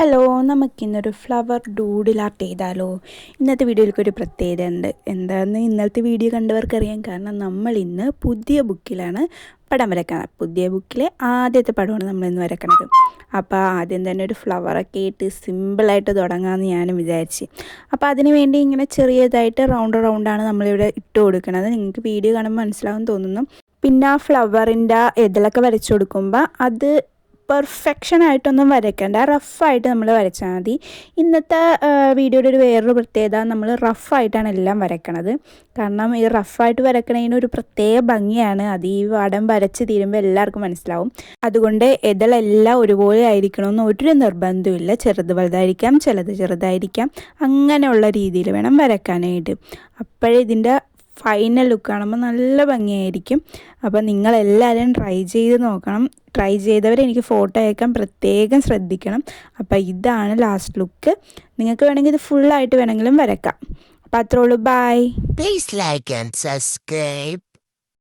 Hello, നമുക്കിന്നൊരു flower doodle art ചെയ്താലോ? ഇന്നത്തെ വീഡിയോയിലേക്കൊരു പ്രത്യേകത ഉണ്ട്. എന്താണെന്ന് ഇന്നലത്തെ വീഡിയോ കണ്ടവർക്കറിയാം. കാരണം നമ്മൾ ഇന്ന് പുതിയ ബുക്കിലാണ് പടം വരയ്ക്കുന്നത്. പുതിയ ബുക്കിലെ ആദ്യത്തെ പടമാണ് നമ്മളിന്ന് വരയ്ക്കുന്നത്. അപ്പോൾ ആദ്യം തന്നെ ഒരു ഫ്ലവറൊക്കെ ഇട്ട് സിമ്പിളായിട്ട് തുടങ്ങാമെന്ന് ഞാനും വിചാരിച്ച്. അപ്പോൾ അതിന് വേണ്ടി ഇങ്ങനെ ചെറിയതായിട്ട് റൗണ്ടാണ് നമ്മളിവിടെ ഇട്ട് കൊടുക്കുന്നത്. നിങ്ങൾക്ക് വീഡിയോ കാണുമ്പോൾ മനസ്സിലാവും തോന്നുന്നു. പിന്നെ ആ ഫ്ലവറിൻ്റെ ഇതിലൊക്കെ വരച്ചു കൊടുക്കുമ്പോൾ അത് പെർഫെക്ഷനായിട്ടൊന്നും വരയ്ക്കേണ്ട, റഫായിട്ട് നമ്മൾ വരച്ചാൽ മതി. ഇന്നത്തെ വീഡിയോയുടെ വേറൊരു പ്രത്യേകത, നമ്മൾ റഫായിട്ടാണ് എല്ലാം വരയ്ക്കണത്. കാരണം ഈ റഫായിട്ട് വരയ്ക്കണതിന് ഒരു പ്രത്യേക ഭംഗിയാണ്. അത് ഈ വടം വരച്ച് തീരുമ്പോൾ എല്ലാവർക്കും മനസ്സിലാവും. അതുകൊണ്ട് ഇതെല്ലാം ഒരുപോലെ ആയിരിക്കണമെന്ന് ഒരു നിർബന്ധമില്ല. ചെറുത് വലുതായിരിക്കാം, ചിലത് ചെറുതായിരിക്കാം, അങ്ങനെയുള്ള രീതിയിൽ വേണം വരയ്ക്കാനായിട്ട്. അപ്പോഴേ ഇതിൻ്റെ ഫൈനൽ ലുക്ക് കാണുമ്പോൾ നല്ല ഭംഗിയായിരിക്കും. അപ്പോൾ നിങ്ങളെല്ലാവരും ട്രൈ ചെയ്ത് നോക്കണം. ട്രൈ ചെയ്തവരെ എനിക്ക് ഫോട്ടോ അയക്കാൻ പ്രത്യേകം ശ്രദ്ധിക്കണം. അപ്പോൾ ഇതാണ് ലാസ്റ്റ് ലുക്ക്. നിങ്ങൾക്ക് വേണമെങ്കിൽ ഇത് ഫുള്ളായിട്ട് വേണമെങ്കിലും വരയ്ക്കാം. അപ്പോൾ അത്രേ ഉള്ളൂ. By. Please like and subscribe.